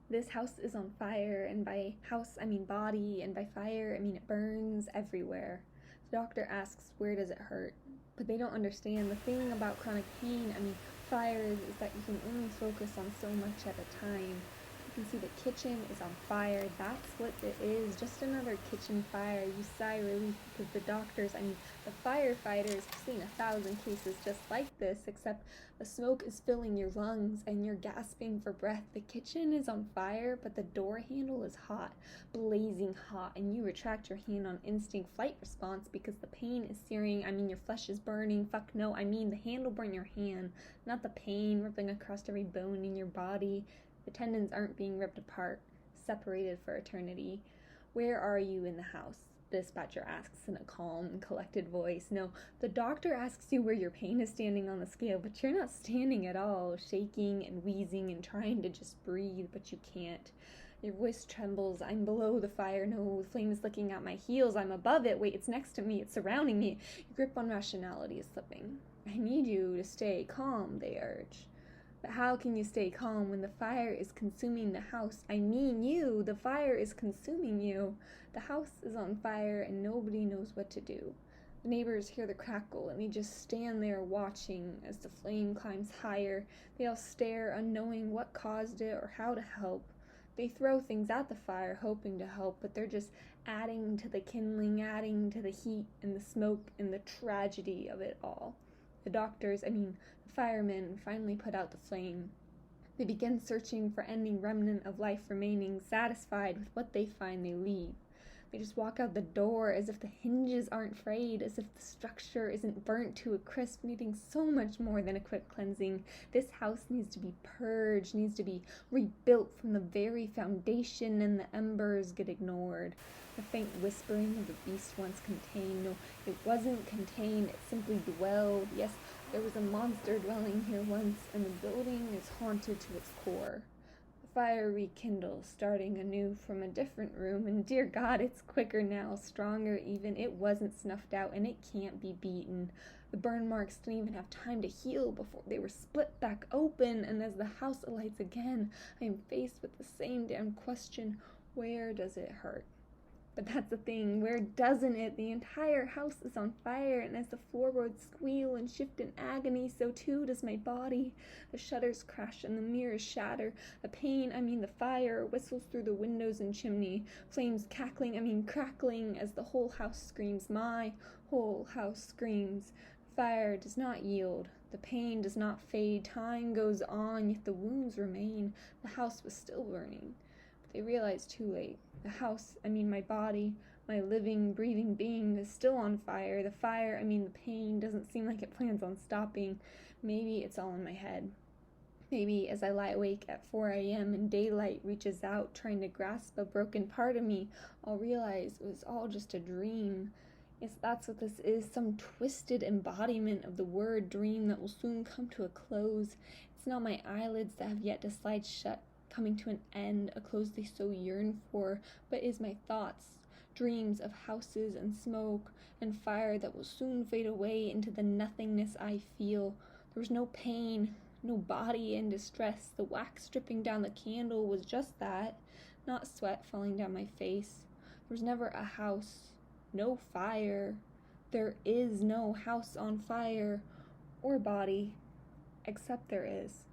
This house is on fire, and by house I mean body, and by fire I mean it burns everywhere. The doctor asks, where does it hurt? But they don't understand the thing about chronic pain, fire is that you can only focus on so much at a time. You can see the kitchen is on fire. That's what it is. Just another kitchen fire. You sigh relief because the firefighters have seen 1,000 cases just like this, except the smoke is filling your lungs and you're gasping for breath. The kitchen is on fire, but the door handle is hot, blazing hot, and you retract your hand on instinct flight response because the pain is searing. Your flesh is burning. Fuck no, the handle burned your hand, not the pain ripping across every bone in your body. The tendons aren't being ripped apart, separated for eternity. Where are you in the house? The dispatcher asks in a calm and collected voice. No, the doctor asks you where your pain is standing on the scale, but you're not standing at all, shaking and wheezing and trying to just breathe, but you can't. Your voice trembles. I'm below the fire. No, the flame is licking at my heels. I'm above it. Wait, it's next to me. It's surrounding me. Your grip on rationality is slipping. I need you to stay calm, they urge. But how can you stay calm when the fire is consuming the house? You, the fire is consuming you. The house is on fire and nobody knows what to do. The neighbors hear the crackle and they just stand there watching as the flame climbs higher. They all stare, unknowing what caused it or how to help. They throw things at the fire, hoping to help, but they're just adding to the kindling, adding to the heat and the smoke and the tragedy of it all. The firemen finally put out the flame. They begin searching for any remnant of life remaining. Satisfied with what they find, they leave. They just walk out the door as if the hinges aren't frayed, as if the structure isn't burnt to a crisp, needing so much more than a quick cleansing. This house needs to be purged, needs to be rebuilt from the very foundation, and the embers get ignored. The faint whispering of the beast once contained. No, it wasn't contained, it simply dwelled. Yes, there was a monster dwelling here once, and the building is haunted to its core. The fire rekindles, starting anew from a different room, and dear God, it's quicker now, stronger even. It wasn't snuffed out, and it can't be beaten. The burn marks didn't even have time to heal before they were split back open, and as the house alights again, I am faced with the same damn question: where does it hurt? But that's the thing, where doesn't it? The entire house is on fire, and as the floorboards squeal and shift in agony, so too does my body. The shutters crash and the mirrors shatter. The pain, the fire, whistles through the windows and chimney. Flames crackling as the whole house screams. My whole house screams. The fire does not yield. The pain does not fade. Time goes on, yet the wounds remain. The house was still burning. They realized too late. The house, my body, my living, breathing being is still on fire. The fire, the pain, doesn't seem like it plans on stopping. Maybe it's all in my head. Maybe as I lie awake at 4 a.m. and daylight reaches out, trying to grasp a broken part of me, I'll realize it was all just a dream. Yes, that's what this is, some twisted embodiment of the word dream that will soon come to a close. It's not my eyelids that have yet to slide shut, coming to an end, a close they so yearn for, but is my thoughts, dreams of houses and smoke and fire that will soon fade away into the nothingness I feel. There was no pain, no body in distress. The wax dripping down the candle was just that, not sweat falling down my face. There was never a house, no fire. There is no house on fire or body, except there is.